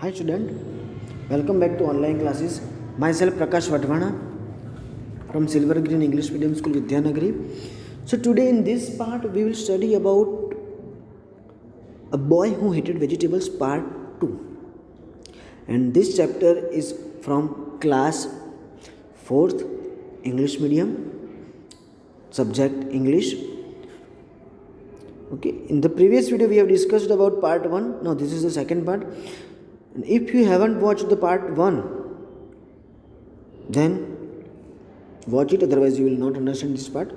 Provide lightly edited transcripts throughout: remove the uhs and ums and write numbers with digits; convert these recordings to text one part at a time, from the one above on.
Hi student, welcome back to online classes. Myself Prakash Vadvana from Silver Green English Medium School Vidyanagari. So today in this part we will study about a boy who hated vegetables part 2. And this chapter is from class 4th English medium, subject English. Okay, in the previous video we have discussed about part 1. Now this is the second part. And if you haven't watched the part 1, then watch it, otherwise you will not understand this part.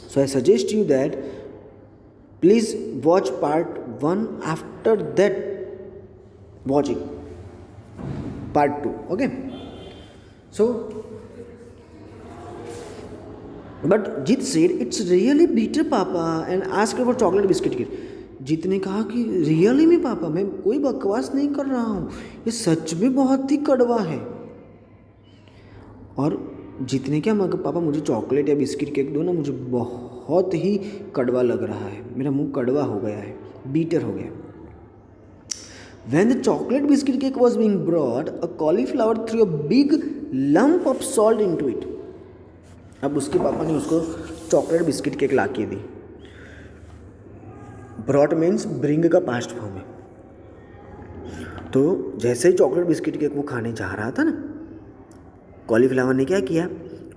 So I suggest you that please watch part 1, after that watching part 2. Okay, so but Jit said it's really bitter papa and asked for chocolate biscuit kit. जीत ने कहा कि really में पापा, मैं कोई बकवास नहीं कर रहा हूँ, ये सच में बहुत ही कड़वा है। और जीत ने क्या मगर पापा मुझे चॉकलेट या बिस्किट केक दो ना, मुझे बहुत ही कड़वा लग रहा है, मेरा मुंह कड़वा हो गया है, बीटर हो गया। When the chocolate biscuit cake was being brought, a cauliflower threw a big lump of salt into it. अब उसके पापा ने उसको चॉकलेट बिस्किट केक ला के दी। ब्रॉट मीन्स ब्रिंग का पास्ट फॉर्म है। तो जैसे ही चॉकलेट बिस्किट केक वो खाने जा रहा था ना, कॉलीफ्लावर ने क्या किया,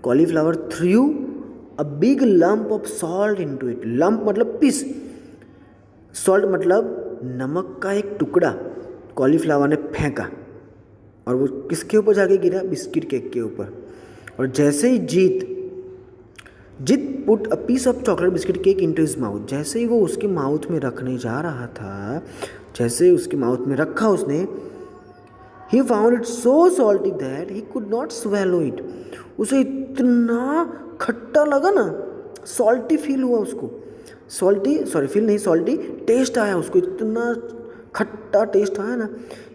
cauliflower through a big lump of salt into it. Lump मतलब पीस, सॉल्ट मतलब नमक का एक टुकड़ा कॉलीफ्लावर ने फेंका और वो किसके ऊपर जाके गिरा, बिस्किट केक के ऊपर। और जैसे ही Jeet put a piece of chocolate biscuit cake into his mouth, जैसे ही वो उसके माउथ में रखने जा रहा था, जैसे ही उसके माउथ में रखा उसने, he found it so salty that he could not swallow it. उसे इतना खट्टा लगा ना, सॉल्टी फील हुआ उसको, सॉल्टी टेस्ट आया उसको, इतना खट्टा टेस्ट आया ना,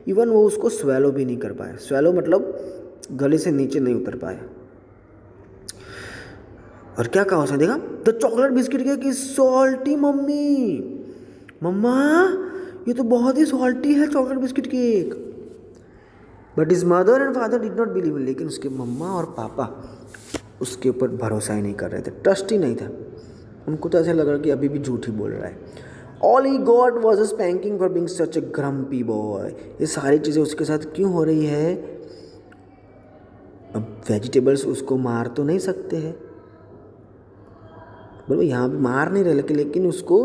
इवन वो उसको स्वेलो भी नहीं कर पाया। स्वेलो मतलब गले से नीचे नहीं उतर पाया। और क्या कहा उसने, देखा the chocolate biscuit cake is salty mummy, mamma ये तो बहुत ही सॉल्टी है chocolate biscuit cake. But his mother and father did not believe, लेकिन उसके मम्मा और पापा उसके ऊपर भरोसा ही नहीं कर रहे थे, ट्रस्ट ही नहीं था। उनको तो ऐसा लग रहा कि अभी भी झूठ ही बोल रहा है। All he got was a spanking for being such a grumpy boy. ये सारी चीज़ें उसके साथ क्यों हो रही है? अब वेजिटेबल्स उसको मार तो नहीं सकते हैं, बराबर, यहाँ पे मार नहीं रहे, लेकिन उसको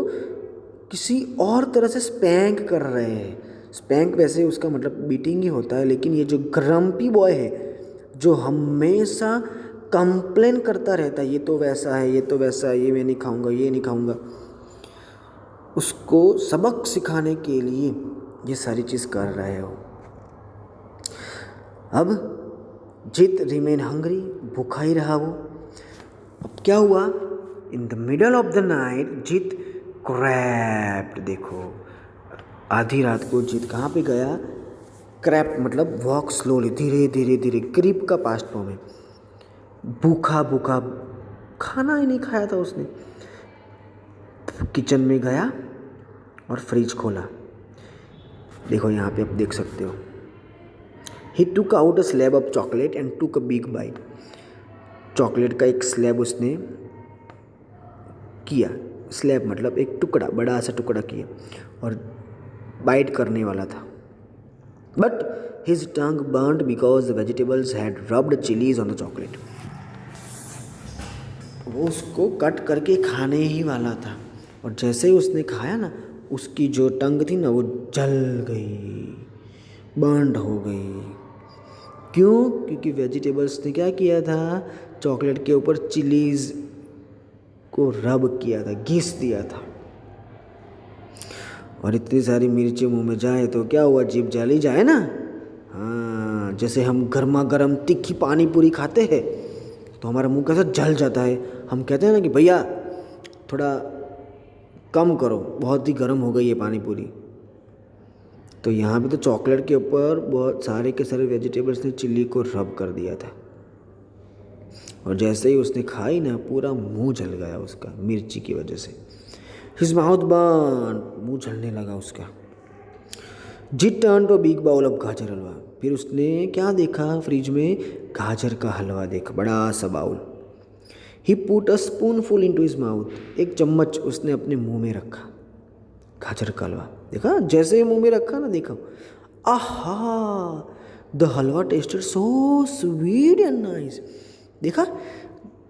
किसी और तरह से स्पैंक कर रहे हैं। स्पैंक वैसे उसका मतलब बीटिंग ही होता है, लेकिन ये जो ग्रम्पी बॉय है, जो हमेशा कंप्लेन करता रहता है, ये तो वैसा है, ये तो वैसा है, ये मैं नहीं खाऊंगा, ये नहीं खाऊंगा, उसको सबक सिखाने के लिए ये सारी चीज़ कर रहे हो। अब जित रिमेन हंग्री, भूखा ही रहा वो। अब क्या हुआ, in the middle of the night जित क्रैप्ड। देखो आधी रात को जित कहाँ पे गया, क्रैप मतलब वॉक स्लोली, धीरे धीरे धीरे, क्रीप का पास्ट फॉर्म है। भूखा भूखा, खाना ही नहीं खाया था उसने। किचन में गया और फ्रिज खोला, देखो यहाँ पे आप देख सकते हो। He took out a slab of chocolate and took a big bite. Chocolate का एक स्लैब उसने किया, स्लैब मतलब एक टुकड़ा, बड़ा सा टुकड़ा किया और बाइट करने वाला था। But his tongue burned because the vegetables had rubbed chillies on the chocolate. वो उसको कट करके खाने ही वाला था, और जैसे ही उसने खाया ना, उसकी जो टंग थी ना वो जल गई, बर्न्ड हो गई। क्यों? क्योंकि वेजिटेबल्स ने क्या किया था, चॉकलेट के ऊपर चिलीज को रब किया था, घिस दिया था। और इतनी सारी मिर्ची मुंह में जाए तो क्या हुआ, जीभ जल ही जाए ना। हाँ, जैसे हम गर्मा गर्म तीखी पानी पूरी खाते हैं तो हमारा मुंह कैसा जल जाता है, हम कहते हैं ना कि भैया थोड़ा कम करो, बहुत ही गर्म हो गई है पानी पूरी। तो यहाँ पे तो चॉकलेट के ऊपर बहुत सारे के सारे वेजिटेबल्स ने चिल्ली को रब कर दिया था, और जैसे ही उसने खाई ना, पूरा मुंह जल गया उसका मिर्ची की वजह से। हिज माउथ बर्न, मुंह जलने लगा उसका। Jeet turn to big bowl of gajar halwa. फिर उसने क्या देखा फ्रिज में, गाजर का हलवा देखा, बड़ा सा bowl. He put a spoonful into his mouth, एक चम्मच उसने अपने मुंह में रखा, गाजर का हलवा देखा, जैसे ही मुंह में रखा ना, देखो आहा, the halwa tested so sweet and nice. देखा,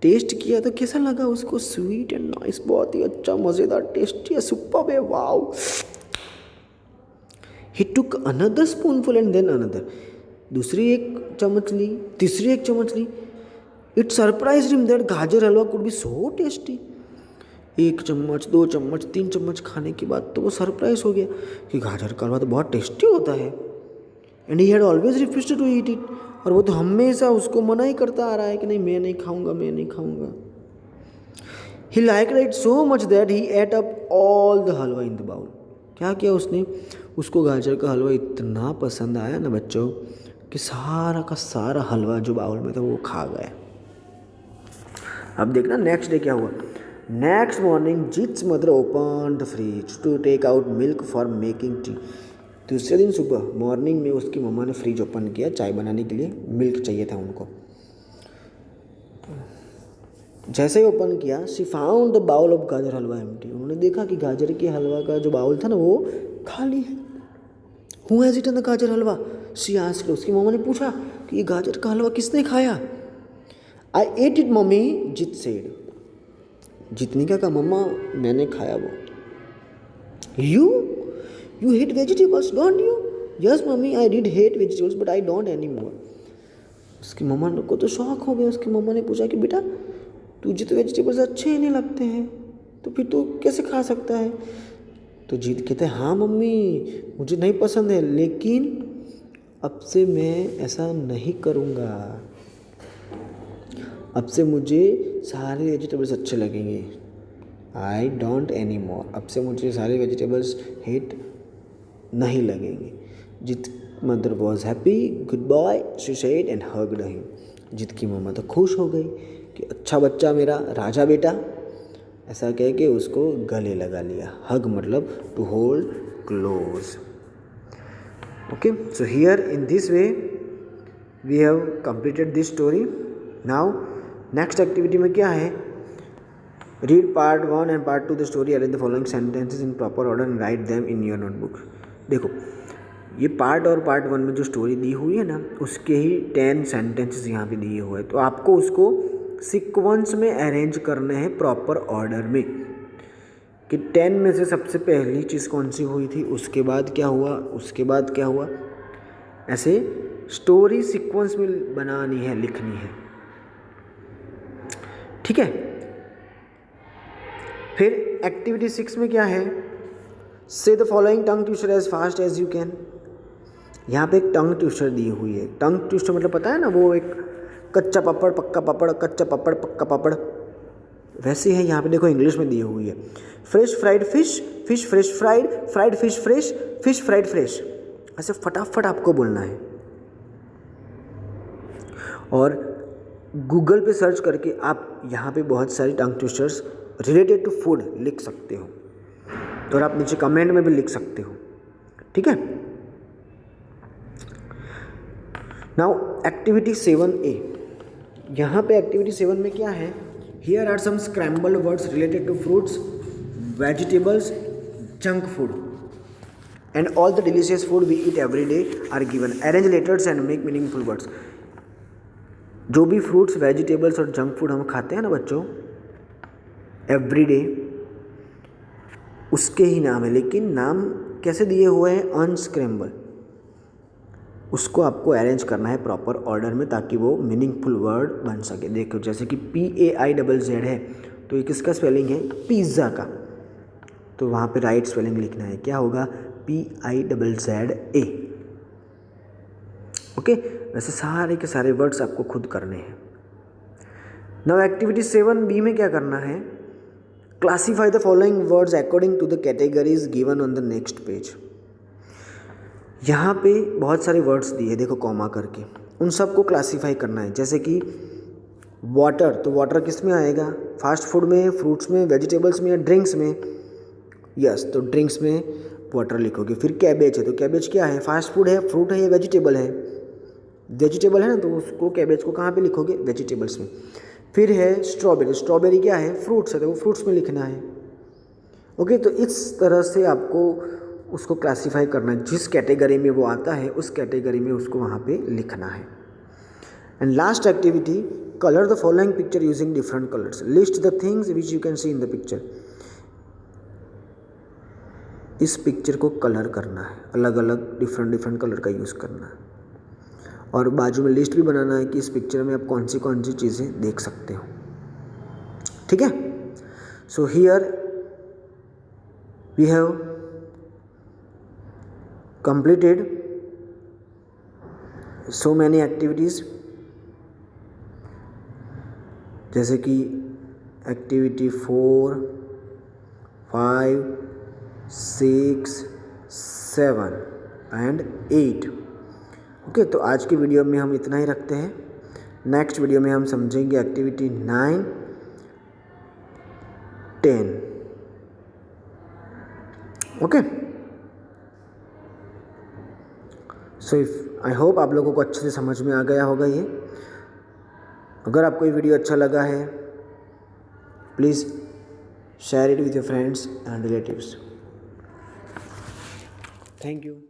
टेस्ट किया तो कैसा लगा उसको, स्वीट एंड नाइस, बहुत ही अच्छा मज़ेदार टेस्टी है, सुपर्ब है, wow. He took another spoonful and then another, दूसरी एक चम्मच ली, तीसरी एक चम्मच ली। It surprised him that gajar halwa could be so tasty. एक चम्मच, दो चम्मच, तीन चम्मच खाने के बाद तो वो सरप्राइज हो गया कि गाजर का हलवा तो बहुत टेस्टी होता है। And he had always refused to eat it, और वो तो हमेशा उसको मना ही करता आ रहा है कि नहीं मैं नहीं खाऊंगा, मैं नहीं खाऊंगा। He like it so much that he ate up all the halwa in the bowl. क्या किया उसने, उसको गाजर का हलवा इतना पसंद आया ना बच्चों कि सारा का सारा हलवा जो बाउल में था वो खा गया। अब देखना नेक्स्ट डे क्या हुआ। Next morning Jeet's mother open the fridge to take out milk for making tea. दूसरे दिन सुबह मॉर्निंग में उसकी मम्मा ने फ्रिज ओपन किया, चाय बनाने के लिए मिल्क चाहिए था उनको। जैसे ही ओपन किया, she found the bowl of gajar halwa empty. उन्होंने देखा कि गाजर के हलवा का जो बाउल था ना वो खाली है। हु हैज ईटन द गाजर हलवा, शी आस्क्ड। उसकी मम्मा ने पूछा कि ये गाजर का हलवा किसने खाया। I ate it mummy, Jeet said. Jeet ने क्या कहा, मम्मा मैंने खाया वो। You hate vegetables don't you. Yes mummy I did hate vegetables but I don't any more. उसकी मम्मा को तो शौक हो गया। उसकी मम्मा ने पूछा कि बेटा तुझे तो वेजिटेबल्स अच्छे ही नहीं लगते हैं, तो फिर तू कैसे खा सकता है। तो जीत कहते हैं हाँ मम्मी मुझे नहीं पसंद है, लेकिन अब से मैं ऐसा नहीं करूँगा, अब से मुझे सारे वेजिटेबल्स अच्छे लगेंगे। आई डोंट एनी मोर, अब से मुझे सारे वेजिटेबल्स हेट नहीं लगेंगे। Jeet mother was happy, good boy she said and hugged him. Jeet की मम्मा तो खुश हो गई कि अच्छा बच्चा मेरा, राजा बेटा, ऐसा कह के उसको गले लगा लिया। हग मतलब to hold close. Okay, so here in this way we have completed this story. Now next activity में क्या है, read part 1 and part 2 the story, arrange the following sentences in proper order and write them in your notebook. देखो ये part और part 1 में जो story दी हुई है ना, उसके ही 10 सेंटेंसेस यहाँ पे दिए हुए हैं, तो आपको उसको सीक्वेंस में अरेंज करने हैं प्रॉपर ऑर्डर में कि 10 में से सबसे पहली चीज़ कौन सी हुई थी, उसके बाद क्या हुआ, उसके बाद क्या हुआ, ऐसे स्टोरी सीक्वेंस में बनानी है, लिखनी है। ठीक है। फिर एक्टिविटी 6 में क्या है, say the following tongue twister as fast as you can. यहाँ पे एक टंग ट्विस्टर दी हुई है। टंग ट्विस्टर मतलब पता है ना, वो एक कच्चा पापड़ पक्का पापड़, कच्चा पापड़ पक्का पापड़, वैसे है। यहाँ पे देखो इंग्लिश में दी हुई है, fresh fried fish, fish fresh fried, fried fish fresh, fish fried fresh. ऐसे फटाफट आपको बोलना है और गूगल पे सर्च करके आप यहाँ पे बहुत सारी tongue twisters related to food लिख सकते हो, और आप नीचे कमेंट में भी लिख सकते हो। ठीक है। नाउ एक्टिविटी 7A, यहाँ पे एक्टिविटी 7 में क्या है, here are some scrambled words related to fruits, vegetables, junk food and all the delicious food we eat every day are given. Arrange letters and make meaningful words. जो भी fruits, vegetables और junk food हम खाते हैं ना बच्चों every day, उसके ही नाम है, लेकिन नाम कैसे दिए हुए हैं, अनस्क्रैम्बल। उसको आपको अरेंज करना है प्रॉपर ऑर्डर में ताकि वो मीनिंगफुल वर्ड बन सके। देखो जैसे कि PAIZZ है, तो ये किसका स्पेलिंग है, पिज़्ज़ा का, तो वहाँ पे राइट स्पेलिंग लिखना है, क्या होगा, PIZZA। ओके, वैसे सारे के सारे वर्ड्स आपको खुद करने हैं। नाउ एक्टिविटी 7B में क्या करना है, classify the following words according to the categories given on the next page. यहाँ पे बहुत सारे वर्ड्स दिए, देखो कॉमा करके, उन सबको क्लासीफाई करना है। जैसे कि वाटर, तो वाटर किस में आएगा, फास्ट फूड में, फ्रूट्स में, वेजिटेबल्स में या ड्रिंक्स में। यस, तो ड्रिंक्स में वाटर लिखोगे। फिर कैबेज है तो कैबेज क्या है, फास्ट फूड है, फ्रूट है या वेजिटेबल है, वेजिटेबल है ना, तो उसको कैबेज को कहाँ पे लिखोगे, वेजिटेबल्स में। फिर है स्ट्रॉबेरी, स्ट्रॉबेरी क्या है, फ्रूट्स है, तो वो फ्रूट्स में लिखना है। ओके, तो इस तरह से आपको उसको क्लासीफाई करना है, जिस कैटेगरी में वो आता है उस कैटेगरी में उसको वहाँ पे लिखना है। And last activity, colour the following picture using different colours, list the things which you can see in the picture. इस पिक्चर को कलर करना है, अलग अलग डिफरेंट कलर का यूज़ करना है, और बाजू में लिस्ट भी बनाना है कि इस पिक्चर में आप कौन सी चीज़ें देख सकते हो। ठीक है, so here we have completed so many activities, जैसे कि एक्टिविटी 4, 5, 6, 7 एंड 8। ओके, तो आज की वीडियो में हम इतना ही रखते हैं। नेक्स्ट वीडियो में हम समझेंगे activity 9, 10। Okay, so I hope आप लोगों को अच्छे से समझ में आ गया होगा ये। अगर आपको ये वीडियो अच्छा लगा है, please share it with your friends and relatives. Thank you.